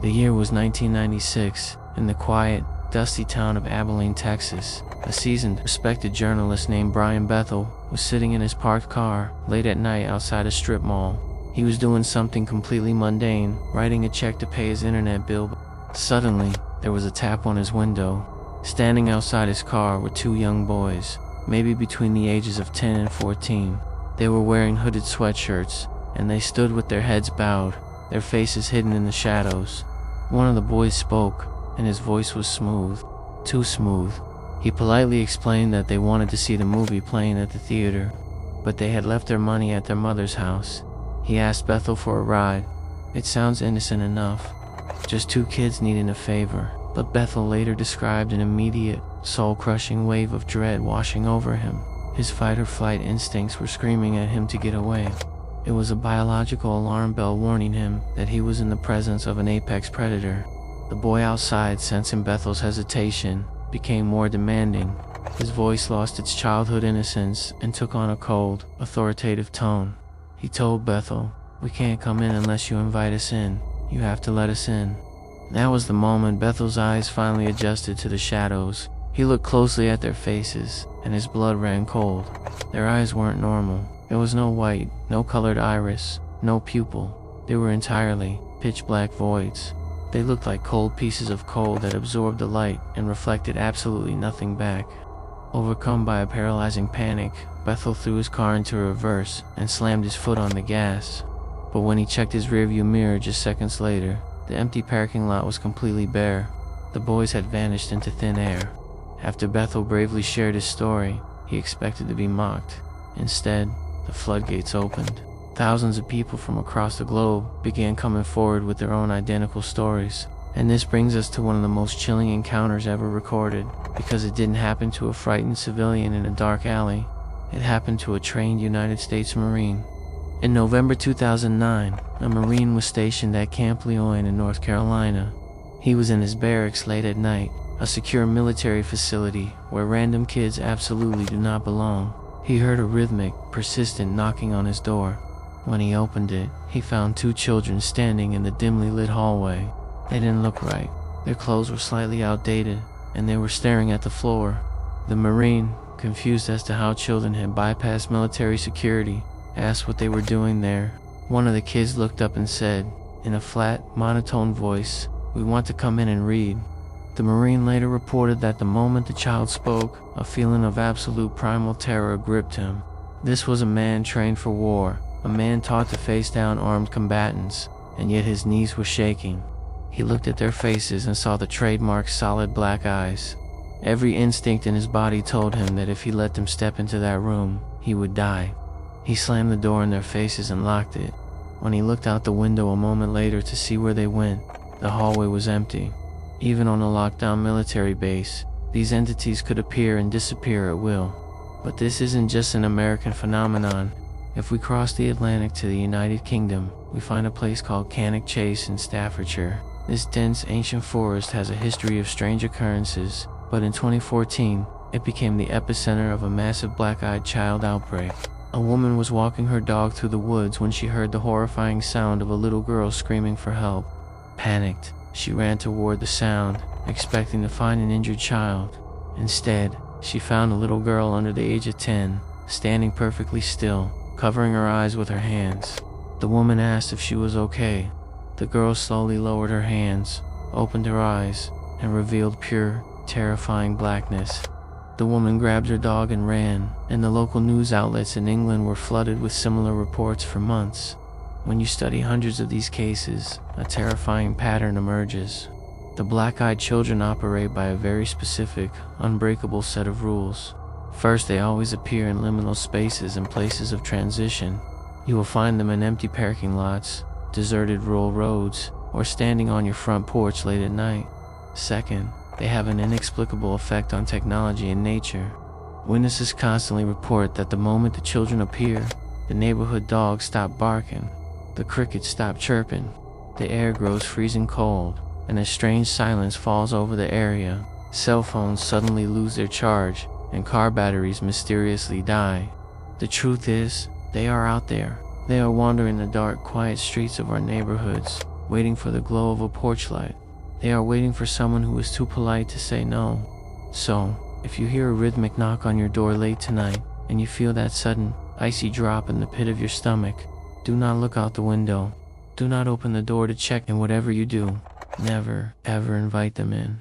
The year was 1996, in the quiet, dusty town of Abilene, Texas. A seasoned, respected journalist named Brian Bethel was sitting in his parked car late at night outside a strip mall. He was doing something completely mundane, writing a check to pay his internet bill. Suddenly, there was a tap on his window. Standing outside his car were two young boys, maybe between the ages of 10 and 14. They were wearing hooded sweatshirts, and they stood with their heads bowed, their faces hidden in the shadows. One of the boys spoke, and his voice was smooth, too smooth. He politely explained that they wanted to see the movie playing at the theater, but they had left their money at their mother's house. He asked Bethel for a ride. It sounds innocent enough, just two kids needing a favor, but Bethel later described an immediate, soul-crushing wave of dread washing over him. His fight-or-flight instincts were screaming at him to get away. It was a biological alarm bell warning him that he was in the presence of an apex predator. The boy outside, sensing Bethel's hesitation, became more demanding. His voice lost its childhood innocence and took on a cold, authoritative tone. He told Bethel, "We can't come in unless you invite us in. You have to let us in." That was the moment Bethel's eyes finally adjusted to the shadows. He looked closely at their faces, and his blood ran cold. Their eyes weren't normal. There was no white, no colored iris, no pupil. They were entirely pitch-black voids. They looked like cold pieces of coal that absorbed the light and reflected absolutely nothing back. Overcome by a paralyzing panic, Bethel threw his car into reverse and slammed his foot on the gas. But when he checked his rearview mirror just seconds later, the empty parking lot was completely bare. The boys had vanished into thin air. After Bethel bravely shared his story, he expected to be mocked. Instead, the floodgates opened. Thousands of people from across the globe began coming forward with their own identical stories. And this brings us to one of the most chilling encounters ever recorded, because it didn't happen to a frightened civilian in a dark alley. It happened to a trained United States Marine. In November 2009, a Marine was stationed at Camp Lejeune in North Carolina. He was in his barracks late at night, a secure military facility where random kids absolutely do not belong. He heard a rhythmic, persistent knocking on his door. When he opened it, he found two children standing in the dimly lit hallway. They didn't look right. Their clothes were slightly outdated, and they were staring at the floor. The Marine, confused as to how children had bypassed military security, asked what they were doing there. One of the kids looked up and said, in a flat, monotone voice, "We want to come in and read." The Marine later reported that the moment the child spoke, a feeling of absolute primal terror gripped him. This was a man trained for war, a man taught to face down armed combatants, and yet his knees were shaking. He looked at their faces and saw the trademark solid black eyes. Every instinct in his body told him that if he let them step into that room, he would die. He slammed the door in their faces and locked it. When he looked out the window a moment later to see where they went, the hallway was empty. Even on a lockdown military base, these entities could appear and disappear at will. But this isn't just an American phenomenon. If we cross the Atlantic to the United Kingdom, we find a place called Cannock Chase in Staffordshire. This dense, ancient forest has a history of strange occurrences, but in 2014, it became the epicenter of a massive black-eyed child outbreak. A woman was walking her dog through the woods when she heard the horrifying sound of a little girl screaming for help. Panicked, she ran toward the sound, expecting to find an injured child. Instead, she found a little girl under the age of 10, standing perfectly still, covering her eyes with her hands. The woman asked if she was okay. The girl slowly lowered her hands, opened her eyes, and revealed pure, terrifying blackness. The woman grabbed her dog and ran, and the local news outlets in England were flooded with similar reports for months. When you study hundreds of these cases, a terrifying pattern emerges. The black-eyed children operate by a very specific, unbreakable set of rules. First, they always appear in liminal spaces and places of transition. You will find them in empty parking lots, deserted rural roads, or standing on your front porch late at night. Second, they have an inexplicable effect on technology and nature. Witnesses constantly report that the moment the children appear, the neighborhood dogs stop barking, the crickets stop chirping, the air grows freezing cold, and a strange silence falls over the area. Cell phones suddenly lose their charge, and car batteries mysteriously die. The truth is, they are out there. They are wandering the dark, quiet streets of our neighborhoods, waiting for the glow of a porch light. They are waiting for someone who is too polite to say no. So, if you hear a rhythmic knock on your door late tonight, and you feel that sudden, icy drop in the pit of your stomach, do not look out the window. Do not open the door to check, and whatever you do, never, ever invite them in.